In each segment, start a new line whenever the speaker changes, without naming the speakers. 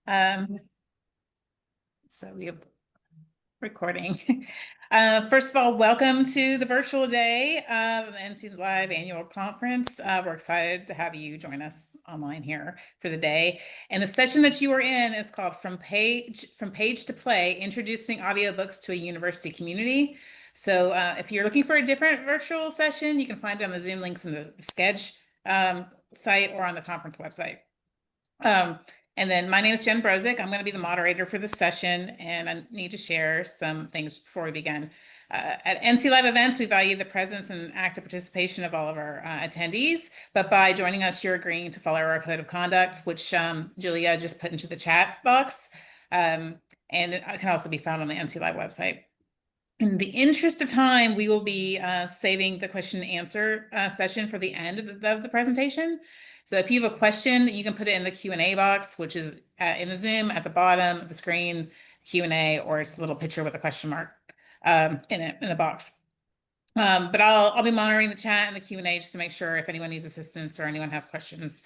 Um, so we have recording. First of all, welcome to the virtual day of the NC Live annual conference. We're excited to have you join us online here for the day. And the session that you are in is called From Page to Play, Introducing Audiobooks to a University Community. So if you're looking for a different virtual session, you can find it on the Zoom links in the Sketch site or on the conference website. And then my name is Jen Brozick. I'm going to be the moderator for this session, and I need to share some things before we begin. At NC Live events, we value the presence and active participation of all of our attendees, but by joining us, you're agreeing to follow our code of conduct, which Julia just put into the chat box, and it can also be found on the NC Live website. In the interest of time, we will be saving the question and answer session for the end of the presentation. So if you have a question, you can put it in the Q&A box, which is in the Zoom at the bottom of the screen, Q&A, or it's a little picture with a question mark in the box. But I'll be monitoring the chat and the Q&A just to make sure if anyone needs assistance or anyone has questions.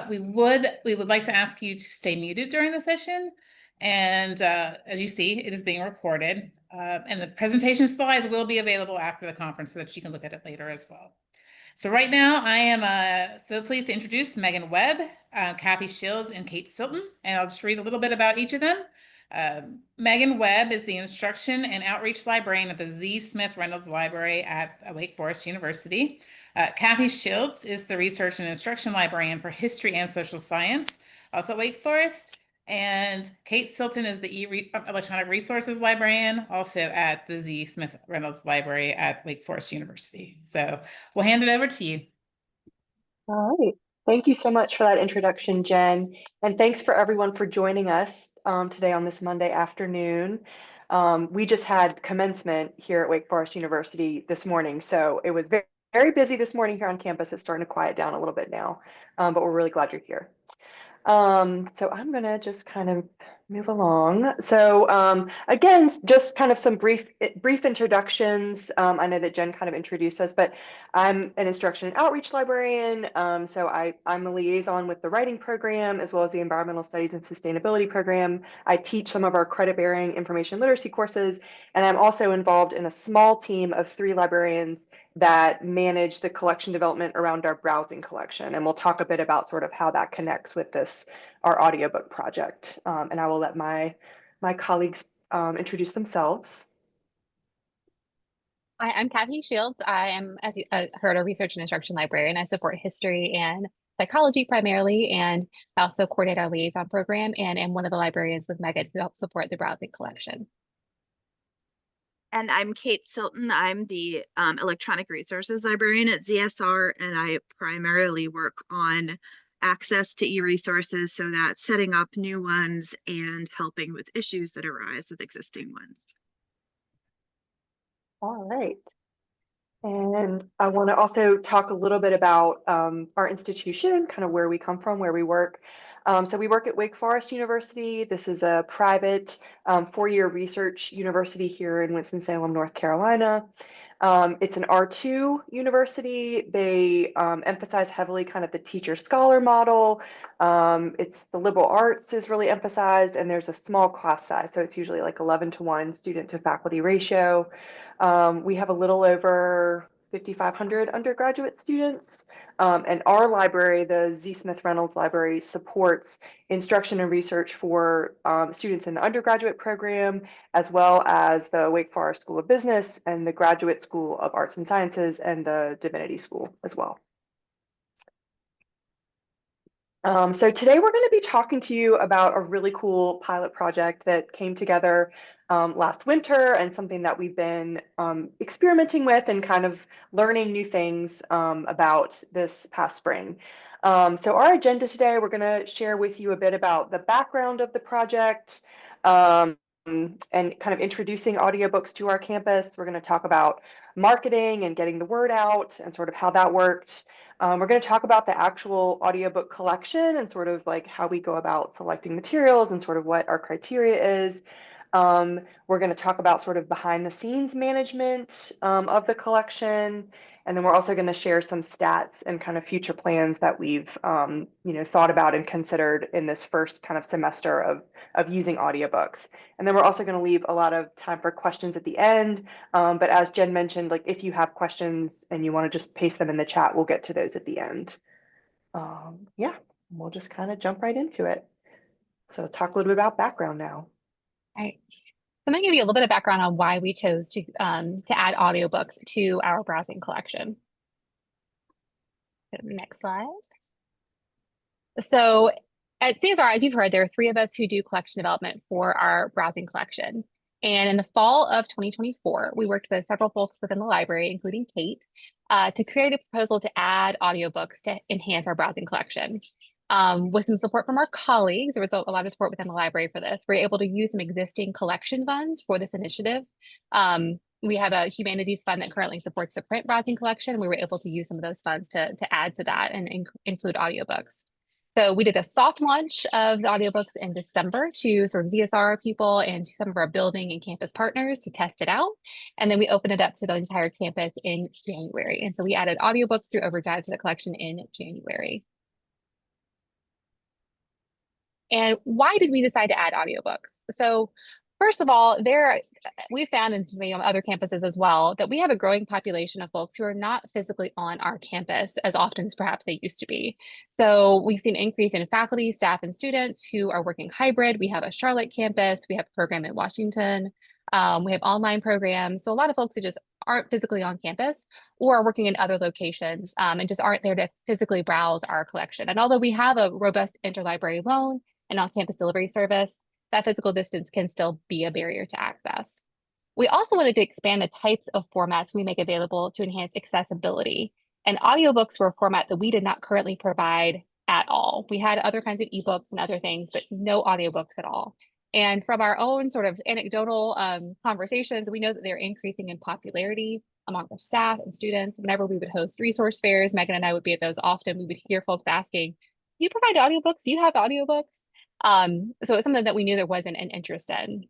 We would like to ask you to stay muted during the session. And as you see, it is being recorded. And the presentation slides will be available after the conference so that you can look at it later as well. So right now, I am so pleased to introduce Meghan Webb, Kathy Shields, and Kate Silton. And I'll just read a little bit about each of them. Meghan Webb is the Instruction and Outreach Librarian at the Z. Smith Reynolds Library at Wake Forest University. Kathy Shields is the Research and Instruction Librarian for History and Social Science, also at Wake Forest. And Kate Silton is the Electronic Resources Librarian, also at the Z. Smith Reynolds Library at Wake Forest University. So we'll hand it over to you.
All right. Thank you so much for that introduction, Jen. And thanks for everyone for joining us today on this Monday afternoon. We just had commencement here at Wake Forest University this morning, so it was very, very busy this morning here on campus. It's starting to quiet down a little bit now, but we're really glad you're here. So I'm going to just kind of move along. So again, just kind of some brief introductions. I know that Jen kind of introduced us, but I'm an instruction and outreach librarian. So I'm a liaison with the writing program as well as the environmental studies and sustainability program. I teach some of our credit-bearing information literacy courses, and I'm also involved in a small team of 3 librarians that manage the collection development around our browsing collection. And we'll talk a bit about sort of how that connects with our audiobook project. And I will let my colleagues introduce themselves.
Hi, I'm Kathy Shields. I am, as you heard, a research and instruction librarian. I support history and psychology primarily, and I also coordinate our liaison program and am one of the librarians with Meghan who helps support the browsing collection.
And I'm Kate Silton. I'm the Electronic Resources Librarian at ZSR, and I primarily work on access to e-resources, so that's setting up new ones and helping with issues that arise with existing ones.
All right. And I want to also talk a little bit about our institution, kind of where we come from, where we work. So we work at Wake Forest University. This is a private 4-year research university here in Winston-Salem, North Carolina. It's an R2 university. They emphasize heavily kind of the teacher-scholar model. It's the liberal arts is really emphasized, and there's a small class size. So it's usually like 11-to-1 student to faculty ratio. We have a little over 5,500 undergraduate students, and our library, the Z. Smith Reynolds Library, supports instruction and research for students in the undergraduate program, as well as the Wake Forest School of Business and the Graduate School of Arts and Sciences and the Divinity School as well. So today we're going to be talking to you about a really cool pilot project that came together last winter, and something that we've been experimenting with and kind of learning new things about this past spring. So our agenda today, we're going to share with you a bit about the background of the project and kind of introducing audiobooks to our campus. We're going to talk about marketing and getting the word out and sort of how that worked. We're going to talk about the actual audiobook collection and sort of like how we go about selecting materials and sort of what our criteria is. We're going to talk about sort of behind the scenes management of the collection. And then we're also going to share some stats and kind of future plans that we've thought about and considered in this first kind of semester of using audiobooks. And then we're also going to leave a lot of time for questions at the end. But as Jen mentioned, like if you have questions and you want to just paste them in the chat, we'll get to those at the end. Yeah, we'll just kind of jump right into it. So talk a little bit about background now.
All right. So I'm going to give you a little bit of background on why we chose to add audiobooks to our browsing collection. Next slide. So at CSR, as you've heard, there are 3 of us who do collection development for our browsing collection. And in the fall of 2024, we worked with several folks within the library, including Kate, to create a proposal to add audiobooks to enhance our browsing collection. With some support from our colleagues, there was a lot of support within the library for this. We're able to use some existing collection funds for this initiative. We have a humanities fund that currently supports the print browsing collection. We were able to use some of those funds to add to that and include audiobooks. So we did a soft launch of the audiobooks in December to sort of ZSR people and to some of our building and campus partners to test it out. And then we opened it up to the entire campus in January. And so we added audiobooks through OverDrive to the collection in January. And why did we decide to add audiobooks? So first of all, we found, and maybe on other campuses as well, that we have a growing population of folks who are not physically on our campus as often as perhaps they used to be. So we've seen an increase in faculty, staff, and students who are working hybrid. We have a Charlotte campus, we have a program in Washington, we have online programs. So a lot of folks that just aren't physically on campus or are working in other locations and just aren't there to physically browse our collection. And although we have a robust interlibrary loan and on-campus delivery service, that physical distance can still be a barrier to access. We also wanted to expand the types of formats we make available to enhance accessibility. And audiobooks were a format that we did not currently provide at all. We had other kinds of ebooks and other things, but no audiobooks at all. And from our own sort of anecdotal conversations, we know that they're increasing in popularity among our staff and students. Whenever we would host resource fairs, Meghan and I would be at those often, we would hear folks asking, do you provide audiobooks? Do you have audiobooks? So it's something that we knew there wasn't an interest in.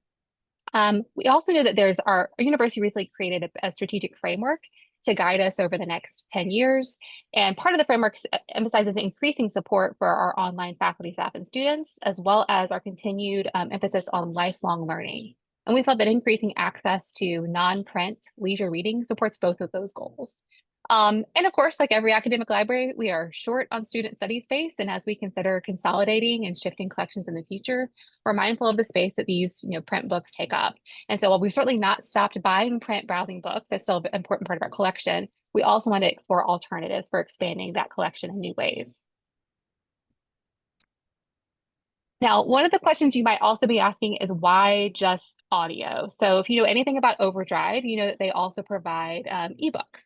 We also knew that our university recently created a strategic framework to guide us over the next 10 years. And part of the framework emphasizes increasing support for our online faculty, staff, and students, as well as our continued emphasis on lifelong learning. And we felt that increasing access to non-print leisure reading supports both of those goals. And of course, like every academic library, we are short on student study space. And as we consider consolidating and shifting collections in the future, we're mindful of the space that these print books take up. And so while we've certainly not stopped buying print browsing books, that's still an important part of our collection, we also want to explore alternatives for expanding that collection in new ways. Now, one of the questions you might also be asking is why just audio? So if you know anything about OverDrive, you know that they also provide ebooks.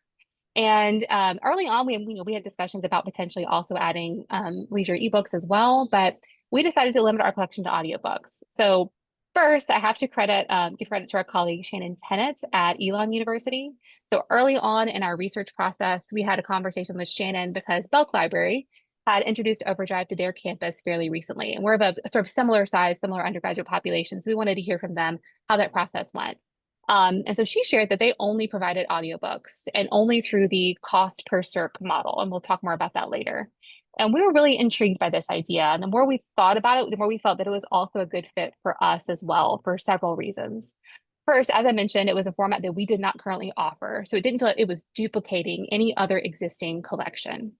And early on, we had discussions about potentially also adding leisure ebooks as well, but we decided to limit our collection to audiobooks. So first, I have to give credit to our colleague Shannon Tennant at Elon University. So early on in our research process, we had a conversation with Shannon because Belk Library had introduced OverDrive to their campus fairly recently. And we're of a sort of similar size, similar undergraduate population. So we wanted to hear from them how that process went. And so she shared that they only provided audiobooks and only through the Cost Per Circ model. And we'll talk more about that later. And we were really intrigued by this idea. And the more we thought about it, the more we felt that it was also a good fit for us as well for several reasons. First, as I mentioned, it was a format that we did not currently offer. So it didn't feel like it was duplicating any other existing collection.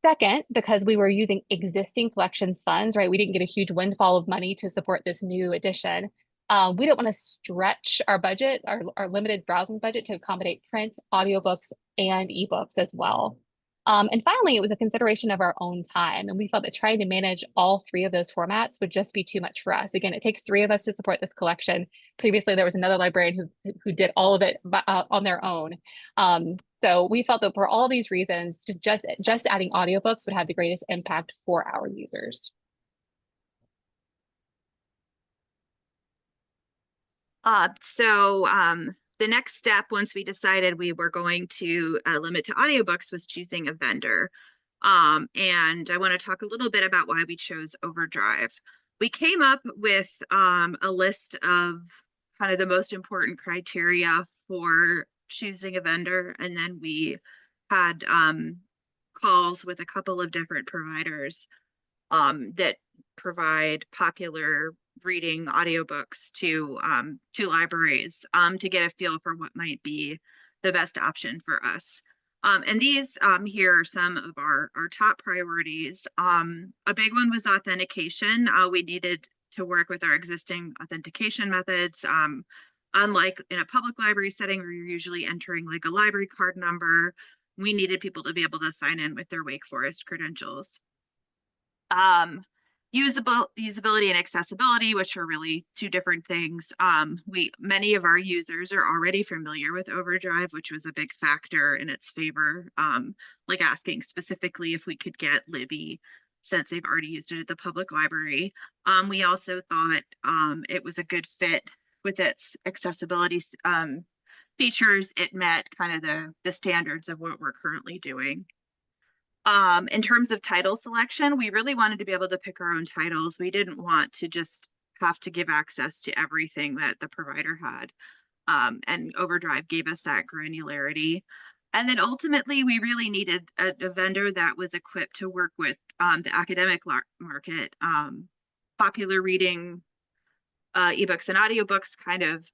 Second, because we were using existing collections funds, right? We didn't get a huge windfall of money to support this new edition. We don't want to stretch our budget, our limited browsing budget to accommodate print, audiobooks, and ebooks as well. And finally, it was a consideration of our own time. And we felt that trying to manage all 3 of those formats would just be too much for us. Again, it takes 3 of us to support this collection. Previously, there was another librarian who did all of it on their own. So we felt that for all these reasons, just adding audiobooks would have the greatest impact for our users.
The next step, once we decided we were going to limit to audiobooks, was choosing a vendor. And I want to talk a little bit about why we chose OverDrive. We came up with a list of kind of the most important criteria for choosing a vendor. And then we had calls with a couple of different providers that provide popular reading audiobooks to libraries to get a feel for what might be the best option for us. And these here are some of our top priorities. A big one was authentication. We needed to work with our existing authentication methods. Unlike in a public library setting where you're usually entering like a library card number, we needed people to be able to sign in with their Wake Forest credentials. Usability and accessibility, which are really two different things. Many of our users are already familiar with OverDrive, which was a big factor in its favor, like asking specifically if we could get Libby since they've already used it at the public library. We also thought it was a good fit with its accessibility features. It met kind of the standards of what we're currently doing. In terms of title selection, we really wanted to be able to pick our own titles. We didn't want to just have to give access to everything that the provider had. And OverDrive gave us that granularity. And then ultimately, we really needed a vendor that was equipped to work with the academic market. Popular reading, ebooks and audiobooks kind of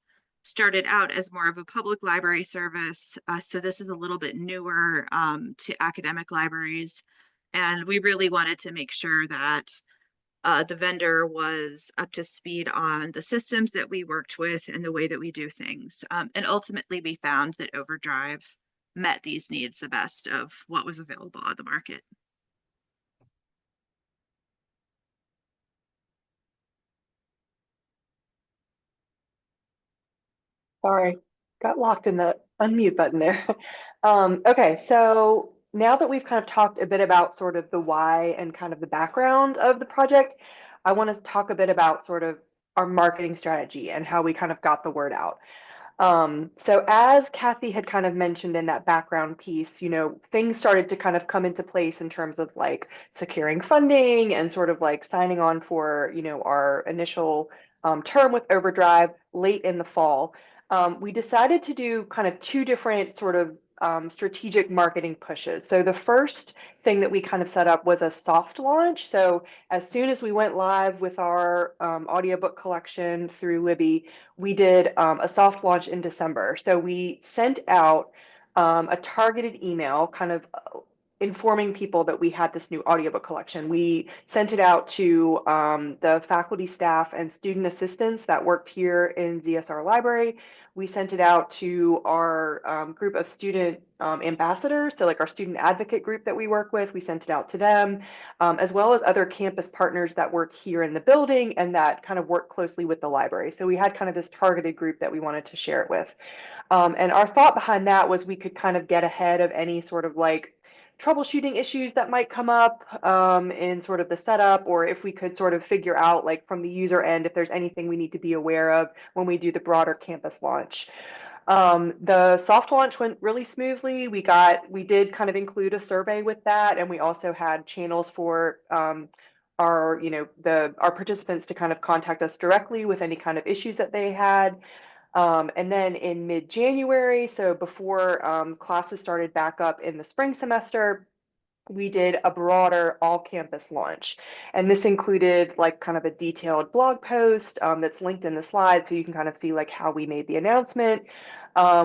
started out as more of a public library service. So this is a little bit newer to academic libraries. And we really wanted to make sure that the vendor was up to speed on the systems that we worked with and the way that we do things. And ultimately, we found that OverDrive met these needs the best of what was available on the market.
Sorry, got locked in the unmute button there. Okay, so now that we've kind of talked a bit about sort of the why and kind of the background of the project, I want to talk a bit about sort of our marketing strategy and how we kind of got the word out. So as Kathy had kind of mentioned in that background piece, things started to kind of come into place in terms of like securing funding and sort of like signing on for, our initial term with OverDrive late in the fall. We decided to do kind of two different sort of strategic marketing pushes. So the first thing that we kind of set up was a soft launch. So as soon as we went live with our audiobook collection through Libby, we did a soft launch in December. So we sent out a targeted email kind of informing people that we had this new audiobook collection. We sent it out to the faculty, staff, and student assistants that worked here in ZSR Library. We sent it out to our group of student ambassadors, so like our student advocate group that we work with. We sent it out to them, as well as other campus partners that work here in the building and that kind of work closely with the library. So we had kind of this targeted group that we wanted to share it with. And our thought behind that was we could kind of get ahead of any sort of like troubleshooting issues that might come up in sort of the setup, or if we could sort of figure out like from the user end if there's anything we need to be aware of when we do the broader campus launch. The soft launch went really smoothly. We did kind of include a survey with that, and we also had channels for our participants to kind of contact us directly with any kind of issues that they had. And then in mid-January, so before classes started back up in the spring semester, we did a broader all-campus launch. And this included like kind of a detailed blog post that's linked in the slide, so you can kind of see like how we made the announcement.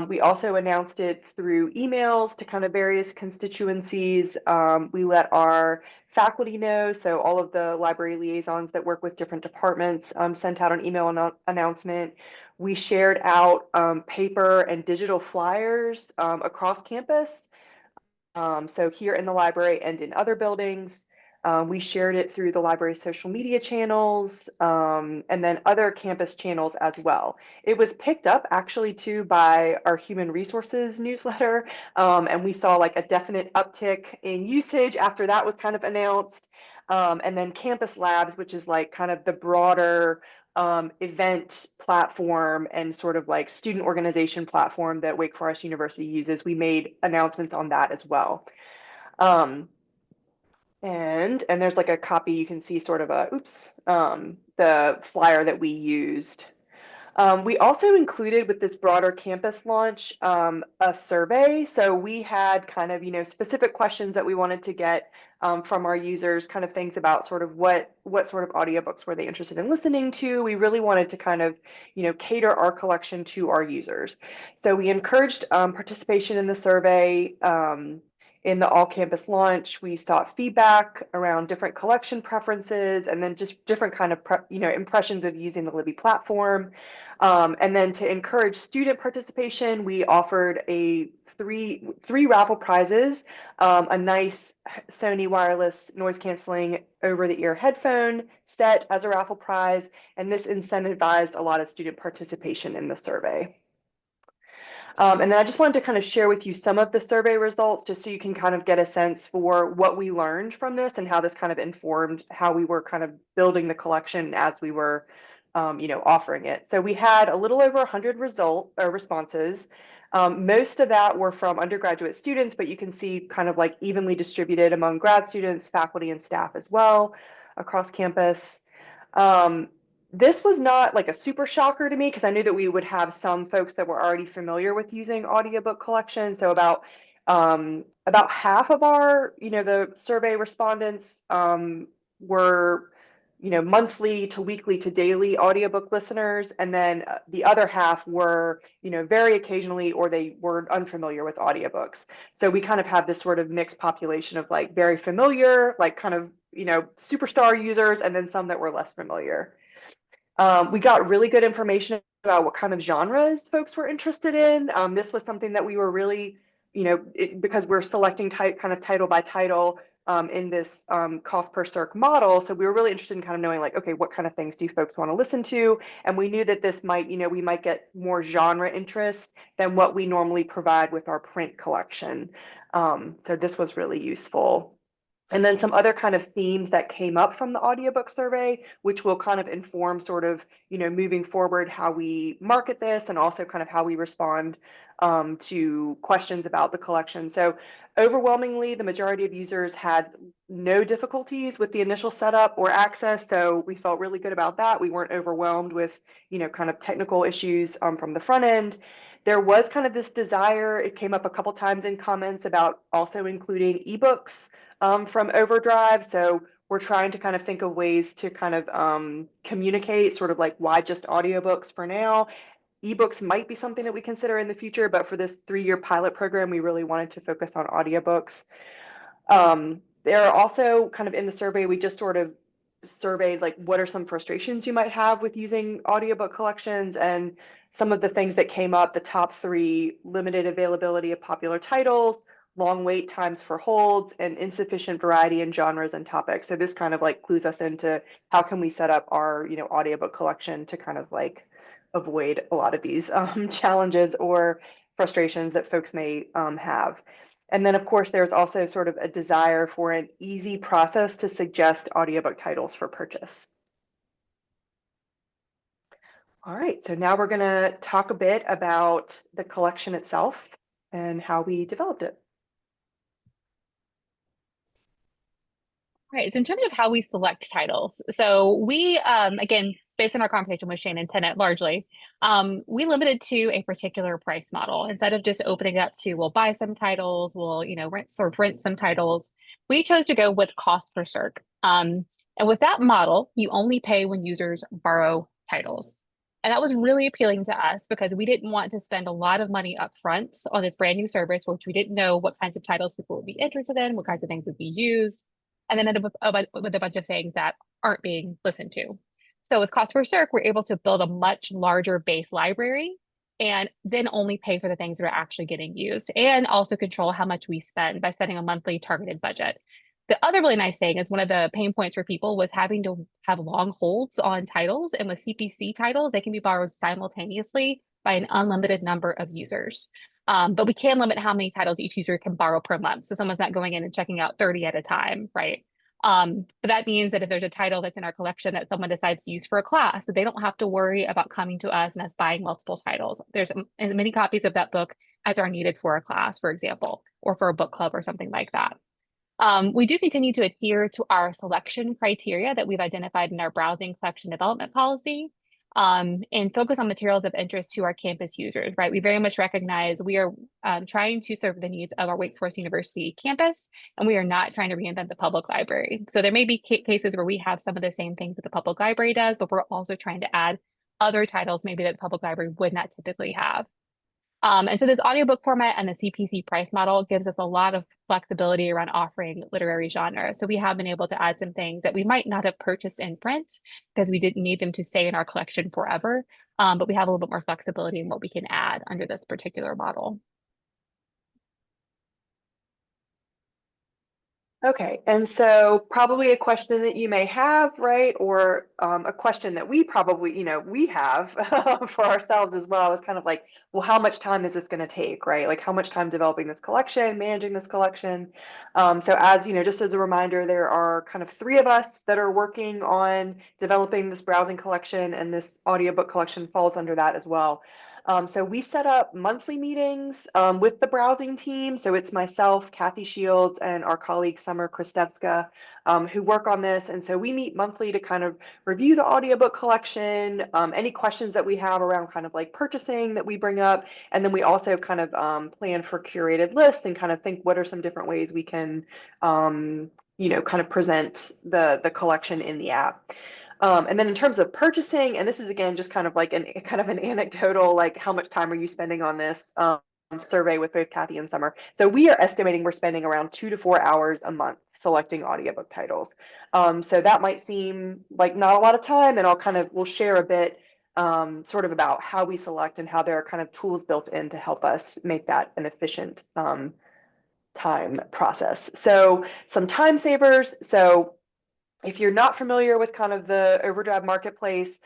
We also announced it through emails to kind of various constituencies. We let our faculty know, so all of the library liaisons that work with different departments sent out an email announcement. We shared out paper and digital flyers across campus. So here in the library and in other buildings. We shared it through the library's social media channels and then other campus channels as well. It was picked up actually too by our human resources newsletter. And we saw like a definite uptick in usage after that was kind of announced. And then Campus Labs, which is like kind of the broader event platform and sort of like student organization platform that Wake Forest University uses. We made announcements on that as well. And there's like a copy, you can see sort of the flyer that we used. We also included with this broader campus launch a survey. So we had kind of, specific questions that we wanted to get from our users, kind of things about sort of what sort of audiobooks were they interested in listening to. We really wanted to kind of, cater our collection to our users. So we encouraged participation in the survey. In the all-campus launch, we sought feedback around different collection preferences and then just different kind of impressions of using the Libby platform. And then to encourage student participation, we offered three raffle prizes, a nice Sony wireless noise canceling over-the-ear headphone set as a raffle prize, and this incentivized a lot of student participation in the survey. And then I just wanted to kind of share with you some of the survey results just so you can kind of get a sense for what we learned from this and how this kind of informed how we were kind of building the collection as we were offering it. So we had a little over 100 responses. Most of that were from undergraduate students, but you can see kind of like evenly distributed among grad students, faculty, and staff as well across campus. This was not like a super shocker to me because I knew that we would have some folks that were already familiar with using audiobook collection. So about half of our, the survey respondents were, monthly to weekly to daily audiobook listeners. And then the other half were, very occasionally, or they were unfamiliar with audiobooks. So we kind of have this sort of mixed population of like very familiar, like kind of, superstar users, and then some that were less familiar. We got really good information about what kind of genres folks were interested in. This was something that we were really, because we're selecting kind of title by title in this cost per circ model. So we were really interested in kind of knowing like, okay, what kind of things do folks want to listen to? And we knew that this might, we might get more genre interest than what we normally provide with our print collection. So this was really useful. And then some other kind of themes that came up from the audiobook survey, which will kind of inform sort of, moving forward how we market this and also kind of how we respond to questions about the collection. So overwhelmingly, the majority of users had no difficulties with the initial setup or access. So we felt really good about that. We weren't overwhelmed with, kind of technical issues from the front end. There was kind of this desire, it came up a couple times in comments about also including ebooks from OverDrive. So we're trying to kind of think of ways to kind of communicate sort of like why just audiobooks for now. Ebooks might be something that we consider in the future, but for this 3-year pilot program, we really wanted to focus on audiobooks. There are also kind of in the survey, we just sort of surveyed like what are some frustrations you might have with using audiobook collections, and some of the things that came up, the top 3: limited availability of popular titles, long wait times for holds, and insufficient variety in genres and topics. So this kind of like clues us into how can we set up our, audiobook collection to kind of like avoid a lot of these challenges or frustrations that folks may have. And then of course, there's also sort of a desire for an easy process to suggest audiobook titles for purchase. All right, so now we're gonna talk a bit about the collection itself and how we developed it.
Right. So in terms of how we select titles, so we, again, based on our conversation with Shane and Tenet largely, we limited to a particular price model. Instead of just opening up to, we'll buy some titles, we'll, rent some titles, we chose to go with cost per circ. And with that model, you only pay when users borrow titles. And that was really appealing to us because we didn't want to spend a lot of money up front on this brand new service, which we didn't know what kinds of titles people would be interested in, what kinds of things would be used, and then with a bunch of things that aren't being listened to. So with Cost Per Circ, we're able to build a much larger base library and then only pay for the things that are actually getting used, and also control how much we spend by setting a monthly targeted budget. The other really nice thing is one of the pain points for people was having to have long holds on titles, and with CPC titles, they can be borrowed simultaneously by an unlimited number of users. But we can limit how many titles each user can borrow per month. So someone's not going in and checking out 30 at a time, right? But that means that if there's a title that's in our collection that someone decides to use for a class, that they don't have to worry about coming to us and us buying multiple titles. There's as many copies of that book as are needed for a class, for example, or for a book club or something like that. We do continue to adhere to our selection criteria that we've identified in our browsing collection development policy. and focus on materials of interest to our campus users, right? We very much recognize we are trying to serve the needs of our Wake Forest University campus, and we are not trying to reinvent the public library. So there may be cases where we have some of the same things that the public library does, but we're also trying to add other titles maybe that the public library would not typically have. And so this audiobook format and the CPC price model gives us a lot of flexibility around offering literary genre. So we have been able to add some things that we might not have purchased in print because we didn't need them to stay in our collection forever. But we have a little bit more flexibility in what we can add under this particular model.
Okay, and so probably a question that you may have, right? Or a question that we probably, we have for ourselves as well is kind of like, well, how much time is this going to take, right? Like how much time developing this collection, managing this collection? So as, just as a reminder, there are kind of 3 of us that are working on developing this browsing collection, and this audiobook collection falls under that as well. So we set up monthly meetings with the browsing team. So it's myself, Kathy Shields, and our colleague Summer Kristevska who work on this. And so we meet monthly to kind of review the audiobook collection, any questions that we have around kind of like purchasing that we bring up. And then we also kind of plan for curated lists and kind of think what are some different ways we can, kind of present the collection in the app. And then in terms of purchasing, and this is again just kind of like an anecdotal, like how much time are you spending on this survey with both Kathy and Summer. So we are estimating we're spending around 2 to 4 hours a month selecting audiobook titles. So that might seem like not a lot of time, and we'll share a bit sort of about how we select and how there are kind of tools built in to help us make that an efficient time process. So some time savers. So if you're not familiar with kind of the OverDrive marketplace,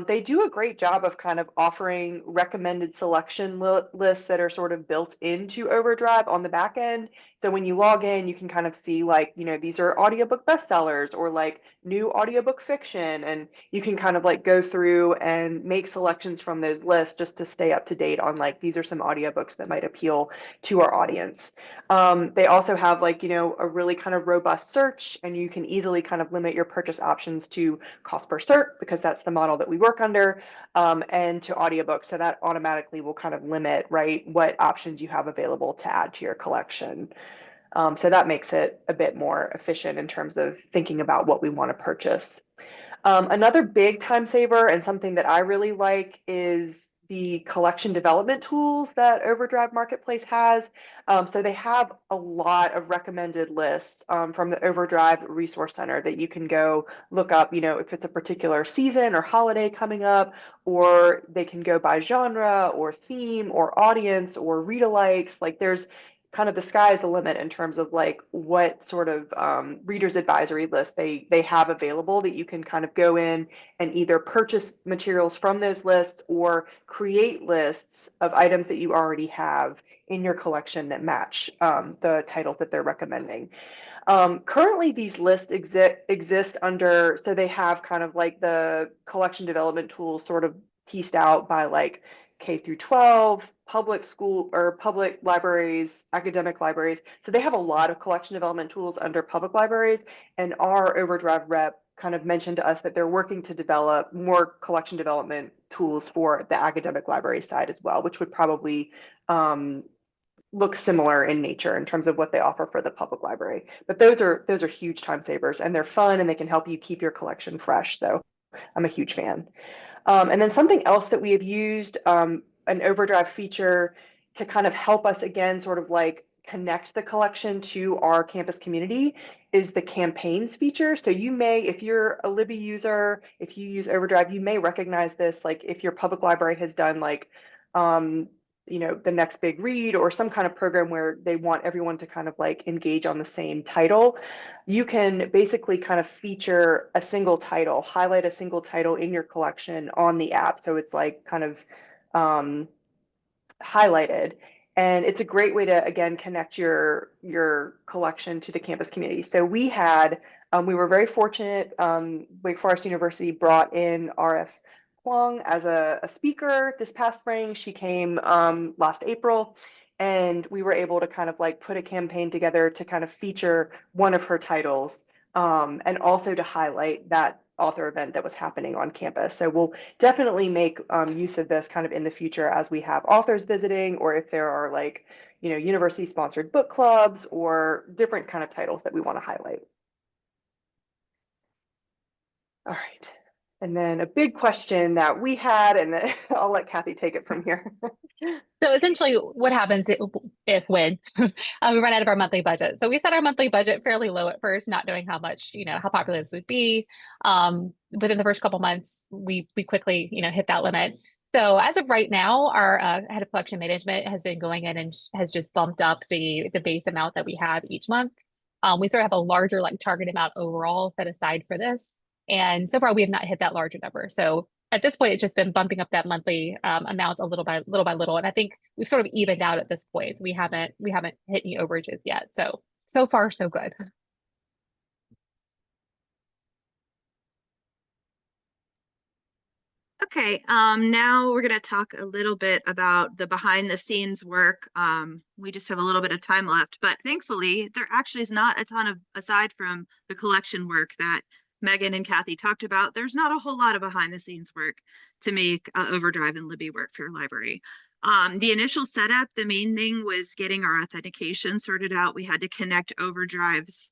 they do a great job of kind of offering recommended selection lists that are sort of built into OverDrive on the back end. So when you log in, you can kind of see like, these are audiobook bestsellers or like new audiobook fiction. And you can kind of like go through and make selections from those lists just to stay up to date on like, these are some audiobooks that might appeal to our audience. They also have like, a really kind of robust search, and you can easily kind of limit your purchase options to cost per circ because that's the model that we work under, and to audiobooks. So that automatically will kind of limit, right, what options you have available to add to your collection. So that makes it a bit more efficient in terms of thinking about what we want to purchase. Another big time saver and something that I really like is the collection development tools that OverDrive Marketplace has. So they have a lot of recommended lists from the OverDrive Resource Center that you can go look up, if it's a particular season or holiday coming up, or they can go by genre or theme or audience or read-alikes. Like there's kind of the sky is the limit in terms of like what sort of reader's advisory list they have available that you can kind of go in and either purchase materials from those lists or create lists of items that you already have in your collection that match the titles that they're recommending. Currently, these lists exist under, so they have kind of like the collection development tools sort of pieced out by like K through 12, public school or public libraries, academic libraries. So they have a lot of collection development tools under public libraries, and our OverDrive rep kind of mentioned to us that they're working to develop more collection development tools for the academic library side as well, which would probably look similar in nature in terms of what they offer for the public library. But those are huge time savers, and they're fun, and they can help you keep your collection fresh. So I'm a huge fan. And then something else that we have used, an OverDrive feature to kind of help us again, sort of like connect the collection to our campus community, is the campaigns feature. So you may, if you're a Libby user, if you use OverDrive, you may recognize this, like if your public library has done like, the next big read or some kind of program where they want everyone to kind of like engage on the same title, you can basically kind of feature a single title, highlight a single title in your collection on the app. So it's like kind of highlighted. And it's a great way to, again, connect your collection to the campus community. So we were very fortunate. Wake Forest University brought in RF Kwong as a speaker this past spring. She came last April, and we were able to kind of like put a campaign together to kind of feature one of her titles, and also to highlight that author event that was happening on campus. So we'll definitely make use of this kind of in the future as we have authors visiting, or if there are like, university sponsored book clubs or different kind of titles that we want to highlight. All right. And then a big question that we had, and then I'll let Kathy take it from here.
So essentially what happens if when we run out of our monthly budget. So we set our monthly budget fairly low at first, not knowing how much, how popular this would be. Within the first couple months, we quickly, hit that limit. So as of right now, our head of collection management has been going in and has just bumped up the base amount that we have each month. We sort of have a larger target amount overall set aside for this. And so far we have not hit that larger number. So at this point, it's just been bumping up that monthly amount a little by little. And I think we've sort of evened out at this point. So we haven't hit any overages yet. So far, so good.
Okay, now we're going to talk a little bit about the behind the scenes work. We just have a little bit of time left, but thankfully there actually is not a ton of, aside from the collection work that Meghan and Kathy talked about, there's not a whole lot of behind the scenes work to make OverDrive and Libby work for your library. The initial setup, the main thing was getting our authentication sorted out. We had to connect OverDrive's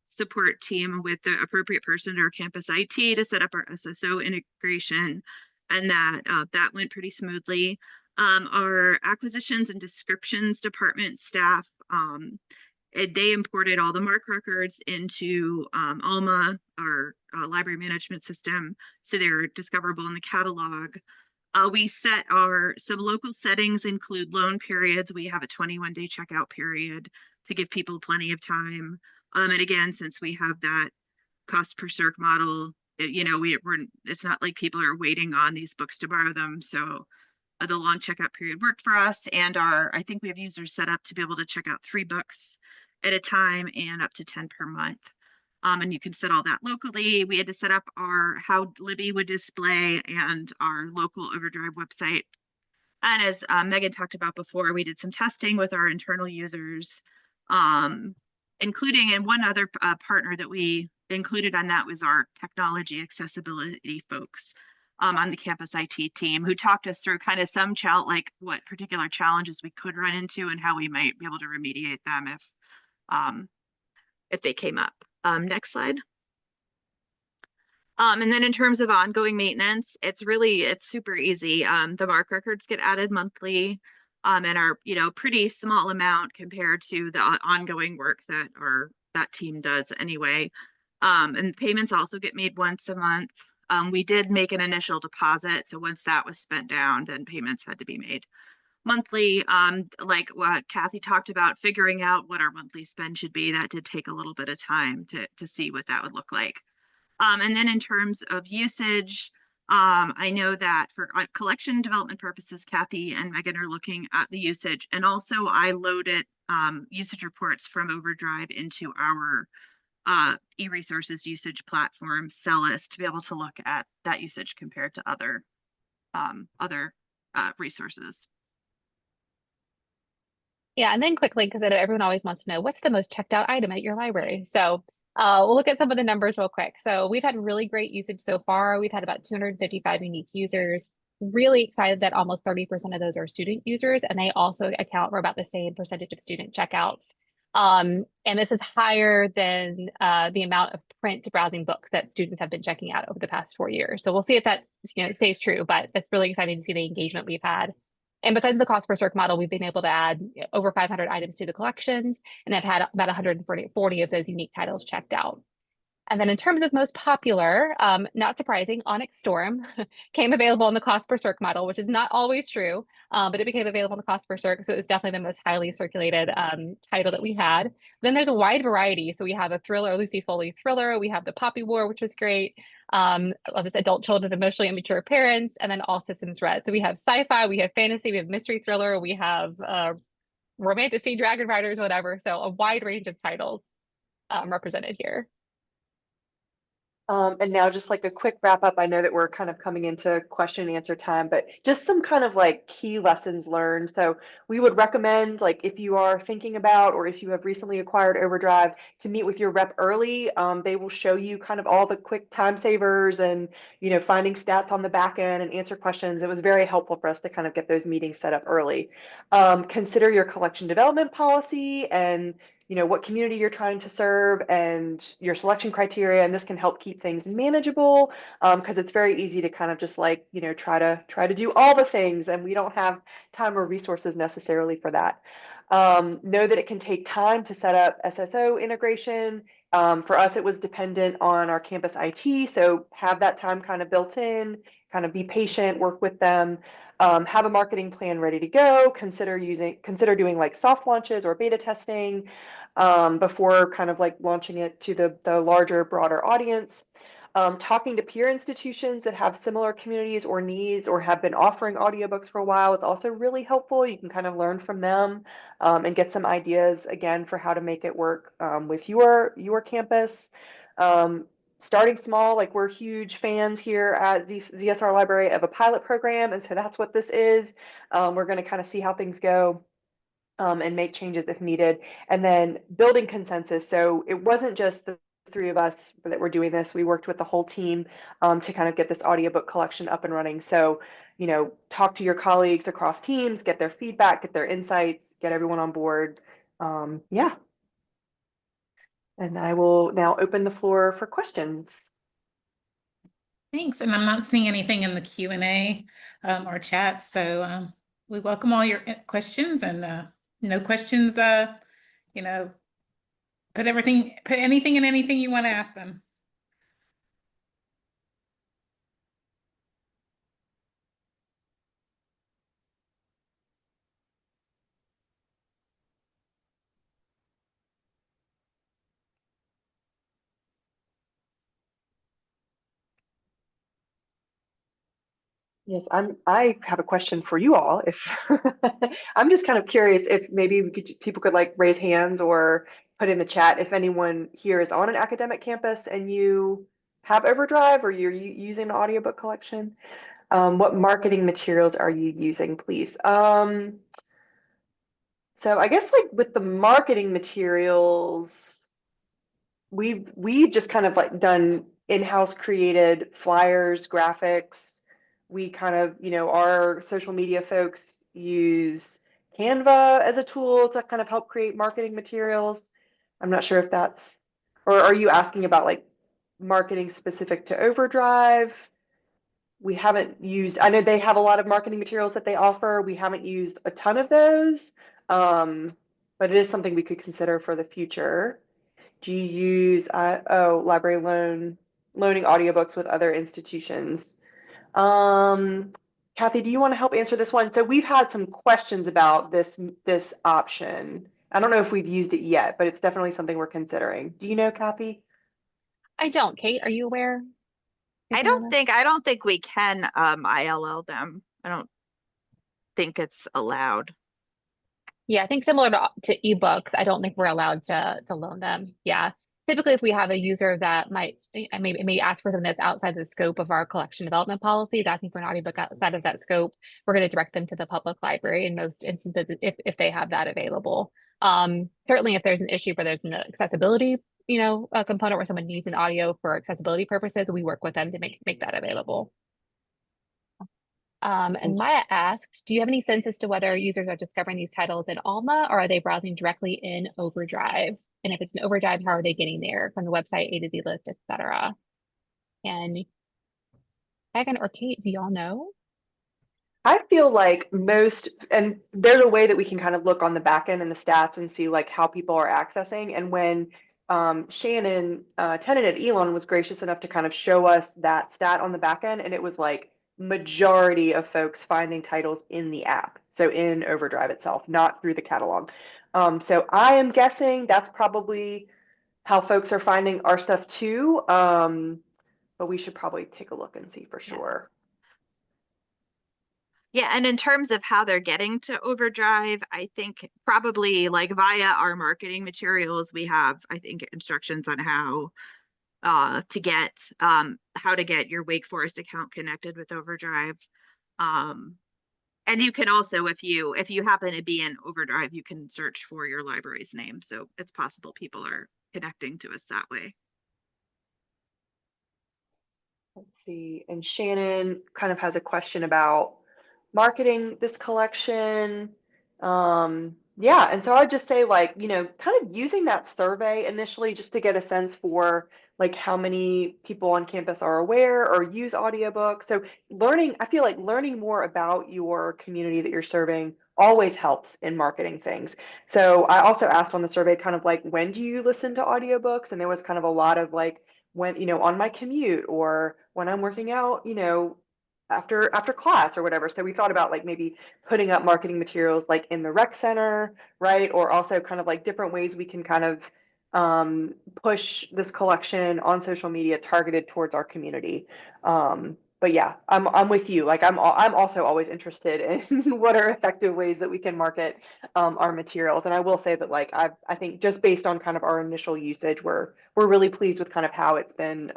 support team with the appropriate person at our campus IT to set up our SSO integration, and that went pretty smoothly. Our acquisitions and descriptions department staff, they imported all the MARC records into Alma, our library management system, so they're discoverable in the catalog. We set some local settings include loan periods. We have a 21-day checkout period to give people plenty of time. And again, since we have that cost per circ model, it's not like people are waiting on these books to borrow them. So the long checkout period worked for us. And I think we have users set up to be able to check out 3 books at a time and up to 10 per month. And you can set all that locally. We had to set up how Libby would display and our local OverDrive website. And as Meghan talked about before, we did some testing with our internal users, including, and one other partner that we included on that was our technology accessibility folks on the campus IT team, who talked us through kind of what particular challenges we could run into and how we might be able to remediate them if they came up. Next slide. And then in terms of ongoing maintenance, it's super easy. The MARC records get added monthly and are, pretty small amount compared to the ongoing work that team does anyway. And payments also get made once a month. We did make an initial deposit. So once that was spent down, then payments had to be made monthly. Like what Kathy talked about, figuring out what our monthly spend should be, that did take a little bit of time to see what that would look like. And then in terms of usage, I know that for collection development purposes, Kathy and Meghan are looking at the usage, and also I loaded usage reports from OverDrive into our e-resources usage platform, Celis, to be able to look at that usage compared to other resources.
Yeah, and then quickly, because I know everyone always wants to know, what's the most checked out item at your library? So we'll look at some of the numbers real quick. So we've had really great usage so far. We've had about 255 unique users. Really excited that almost 30% of those are student users, and they also account for about the same percentage of student checkouts. And this is higher than the amount of print browsing books that students have been checking out over the past 4 years. So we'll see if that stays true, but that's really exciting to see the engagement we've had. And because of the cost per circ model, we've been able to add over 500 items to the collections, and have had about 140 of those unique titles checked out. And then in terms of most popular, not surprising, Onyx Storm came available on the cost per circ model, which is not always true, but it became available on the cost per circ. So it was definitely the most highly circulated title that we had. Then there's a wide variety. So we have a thriller, Lucy Foley thriller. We have the Poppy War, which was great. This adult children, emotionally immature parents, and then All Systems Red. So we have sci-fi, we have fantasy, we have mystery thriller, we have romantic sea dragon riders, whatever. So a wide range of titles represented here.
And now just like a quick wrap up. I know that we're kind of coming into question and answer time, but just some kind of like key lessons learned. So we would recommend, like, if you are thinking about or if you have recently acquired OverDrive, to meet with your rep early. They will show you kind of all the quick time savers and, finding stats on the back end and answer questions. It was very helpful for us to kind of get those meetings set up early. Consider your collection development policy and what community you're trying to serve and your selection criteria, and this can help keep things manageable, because it's very easy to kind of just like try to do all the things, and we don't have time or resources necessarily for that. Know that it can take time to set up SSO integration. For us, it was dependent on our campus IT, so have that time kind of built in, kind of be patient, work with them. Have a marketing plan ready to go. Consider doing like soft launches or beta testing before kind of like launching it to the larger, broader audience. Talking to peer institutions that have similar communities or needs or have been offering audiobooks for a while is also really helpful. You can kind of learn from them and get some ideas again for how to make it work with your campus. Starting small, like we're huge fans here at ZSR Library of a pilot program, and so that's what this is. We're going to kind of see how things go. And make changes if needed, and then building consensus. So it wasn't just the three of us that were doing this. We worked with the whole team to kind of get this audiobook collection up and running. So, talk to your colleagues across teams, get their feedback, get their insights, get everyone on board. Yeah. And I will now open the floor for questions.
Thanks. And I'm not seeing anything in the Q&A or chat. So we welcome all your questions, and no questions, put anything in anything you want to ask them.
Yes, I have a question for you all. If I'm just kind of curious if maybe people could like raise hands or put in the chat if anyone here is on an academic campus and you have OverDrive or you're using an audiobook collection. What marketing materials are you using, please? So I guess like with the marketing materials, we've just kind of like done in-house created flyers, graphics. We kind of, our social media folks use Canva as a tool to kind of help create marketing materials. I'm not sure if that's, or are you asking about like marketing specific to OverDrive? We haven't used, I know they have a lot of marketing materials that they offer. We haven't used a ton of those, but it is something we could consider for the future. Do you use library loaning audiobooks with other institutions? Kathy, do you want to help answer this one? So we've had some questions about this option. I don't know if we've used it yet, but it's definitely something we're considering. Do you know, Kathy?
I don't. Kate, are you aware?
I don't think we can ILL them. I don't think it's allowed.
Yeah, I think similar to ebooks, I don't think we're allowed to loan them. Yeah. Typically, if we have a user that may ask for something that's outside the scope of our collection development policies, asking for an audiobook outside of that scope, we're going to direct them to the public library in most instances if they have that available. Certainly, if there's an issue where there's an accessibility, a component where someone needs an audio for accessibility purposes, we work with them to make that available. And Maya asked, do you have any sense as to whether users are discovering these titles in Alma or are they browsing directly in OverDrive? And if it's an OverDrive, how are they getting there from the website, A to Z list, etc.? And Meghan or Kate, do y'all know?
I feel like and there's a way that we can kind of look on the back end and the stats and see like how people are accessing. And when Shannon Tennant at Elon was gracious enough to kind of show us that stat on the back end, and it was like majority of folks finding titles in the app, so in OverDrive itself, not through the catalog. So I am guessing that's probably how folks are finding our stuff too. But we should probably take a look and see for sure.
Yeah, and in terms of how they're getting to OverDrive, I think probably like via our marketing materials, we have, I think, instructions on how to get how to get your Wake Forest account connected with OverDrive. And you can also, if you happen to be in OverDrive, you can search for your library's name. So it's possible people are connecting to us that way.
Let's see. And Shannon kind of has a question about marketing this collection. Yeah, and so I'd just say, like, you know, kind of using that survey initially just to get a sense for like how many people on campus are aware or use audiobooks. So I feel like learning more about your community that you're serving always helps in marketing things. So I also asked on the survey kind of like, when do you listen to audiobooks? And there was kind of a lot of like, when, you know, on my commute or when I'm working out, you know, after class or whatever. So we thought about like maybe putting up marketing materials like in the rec center, right? Or also kind of like different ways we can kind of push this collection on social media targeted towards our community. But yeah, I'm with you. Like I'm also always interested in what are effective ways that we can market our materials. And I will say that like I think just based on kind of our initial usage, we're really pleased with kind of how it's been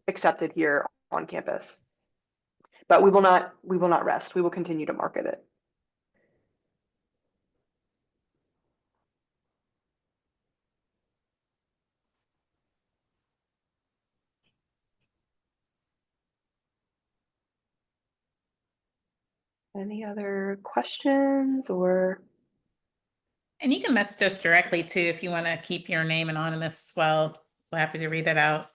accepted here on campus. But we will not rest. We will continue to market it. Any other questions or?
And you can message us directly too if you want to keep your name anonymous as well. We're happy to read it out.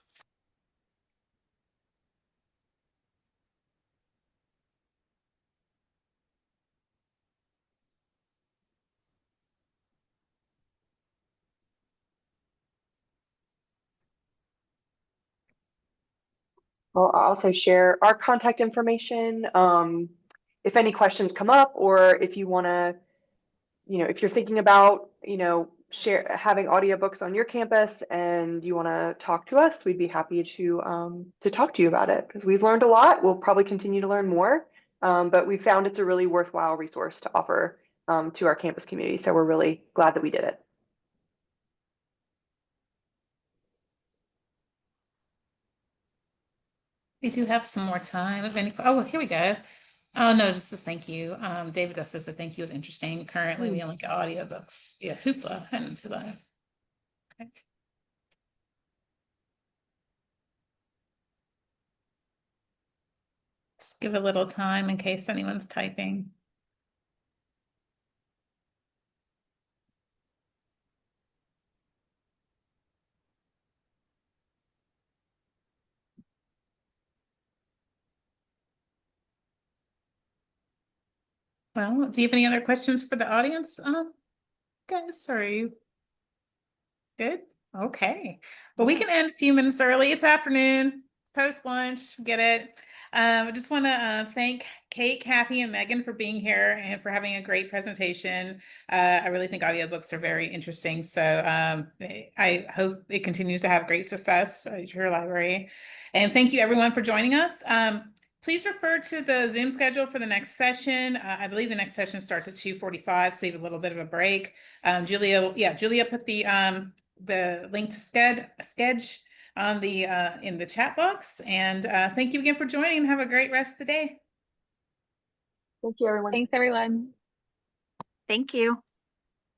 I'll also share our contact information. If any questions come up, or if you want to, you know, if you're thinking about, you know, having audiobooks on your campus and you want to talk to us, we'd be happy to talk to you about it because we've learned a lot. We'll probably continue to learn more, but we found it's a really worthwhile resource to offer to our campus community. So we're really glad that we did it.
We do have some more time. If any, oh, here we go. Oh no, just a thank you. David just says a thank you is interesting. Currently, we only get audiobooks. Yeah, Hoopla. I didn't see that. Okay. Just give a little time in case anyone's typing. Well, do you have any other questions for the audience? Guys, are you good? Okay. Well, we can end a few minutes early. It's afternoon. It's post-lunch. Get it. I just want to thank Kate, Kathy, and Megan for being here and for having a great presentation. I really think audiobooks are very interesting. So I hope it continues to have great success at your library. And thank you everyone for joining us. Please refer to the Zoom schedule for the next session. I believe the next session starts at 2:45, so you have a little bit of a break. Julia put the link to Sketch on the in the chat box. And thank you again for joining and have a great rest of the day.
Thank you, everyone.
Thanks, everyone.
Thank you.